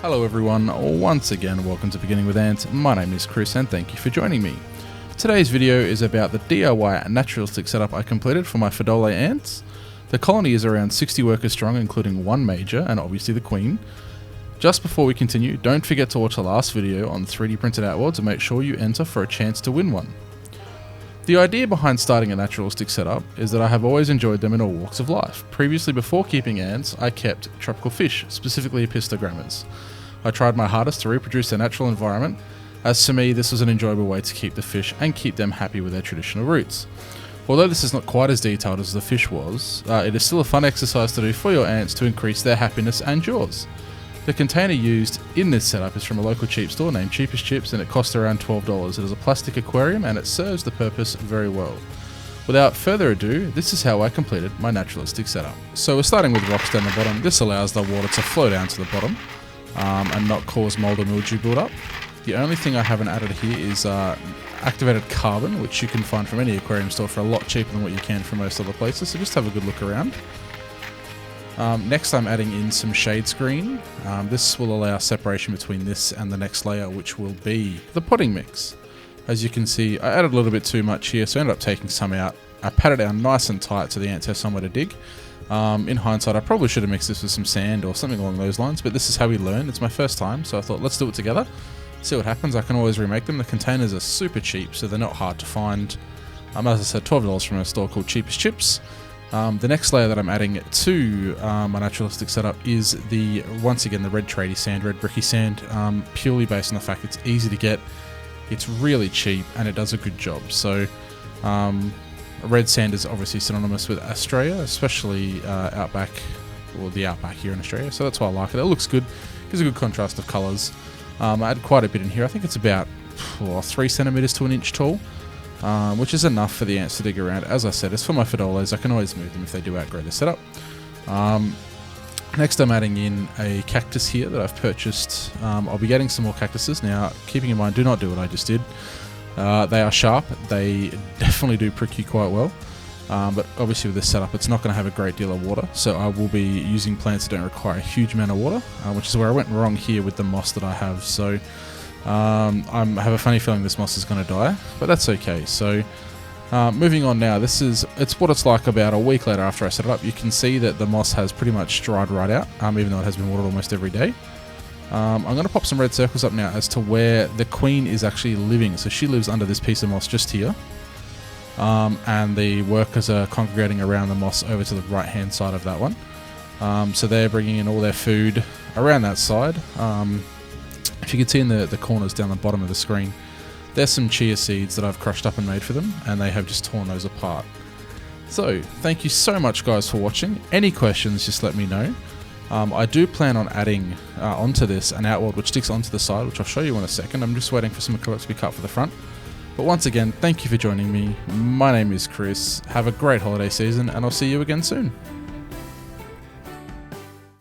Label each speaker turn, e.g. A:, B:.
A: Hello everyone, once again welcome to Beginning with Ants. My name is Chris and thank you for joining me. Today's video is about the DIY naturalistic setup I completed for my Fidole ants. The colony is around 60 workers strong, including one major and obviously the queen. Just before we continue, don't forget to watch the last video on 3D printed outwards and make sure you enter for a chance to win one. The idea behind starting a naturalistic setup is that I have always enjoyed them in all walks of life. Previously, before keeping ants, I kept tropical fish, specifically apistogrammas. I tried my hardest to reproduce their natural environment, as to me this was an enjoyable way to keep the fish and keep them happy with their traditional roots. Although this is not quite as detailed as the fish was, it is still a fun exercise to do for your ants to increase their happiness and yours. The container used in this setup is from a local cheap store named Cheapest Chips and it costs around $12. It is a plastic aquarium and it serves the purpose very well. Without further ado, this is how I completed my naturalistic setup. So we're starting with rocks down the bottom. This allows the water to flow down to the bottom and not cause mold or mildew build-up. The only thing I haven't added here is activated carbon, which you can find from any aquarium store for a lot cheaper than what you can from most other places, so just have a good look around. Next I'm adding in some shade screen. This will allow separation between this and the next layer, which will be the potting mix. As you can see, I added a little bit too much here, so I ended up taking some out. I pat it down nice and tight so the ants have somewhere to dig. In hindsight, I probably should have mixed this with some sand or something along those lines, but this is how we learn. It's my first time, so I thought let's do it together. See what happens. I can always remake them. The containers are super cheap, so they're not hard to find. As I said, $12 from a store called Cheapest Chips. The next layer that I'm adding to my naturalistic setup is once again the red tradie sand, red bricky sand, purely based on the fact it's easy to get, it's really cheap, and it does a good job. So red sand is obviously synonymous with Australia, especially outback, or the outback here in Australia, so that's why I like it. It looks good, gives a good contrast of colours. I add quite a bit in here. I think it's about 3 centimeters to an inch tall. Which is enough for the ants to dig around. As I said, it's for my Fidoles. I can always move them if they do outgrow the setup. Next I'm adding in a cactus here that I've purchased. I'll be getting some more cactuses. Now, keeping in mind, do not do what I just did. They are sharp. They definitely do prick you quite well. But obviously with this setup, it's not going to have a great deal of water. So I will be using plants that don't require a huge amount of water, which is where I went wrong here with the moss that I have. So I have a funny feeling this moss is going to die, but that's okay. So moving on now, it's what it's like about a week later after I set it up. You can see that the moss has pretty much dried right out, even though it has been watered almost every day. I'm going to pop some red circles up now as to where the queen is actually living. So she lives under this piece of moss just here, and the workers are congregating around the moss over to the right hand side of that one. So they're bringing in all their food around that side. If you can see in the corners down the bottom of the screen, there's some chia seeds that I've crushed up and made for them, and they have just torn those apart. So, thank you so much guys for watching. Any questions, just let me know. I do plan on adding onto this an outward which sticks onto the side, which I'll show you in a second. I'm just waiting for some acrylics to be cut for the front. But once again, thank you for joining me. My name is Chris. Have a great holiday season, and I'll see you again soon.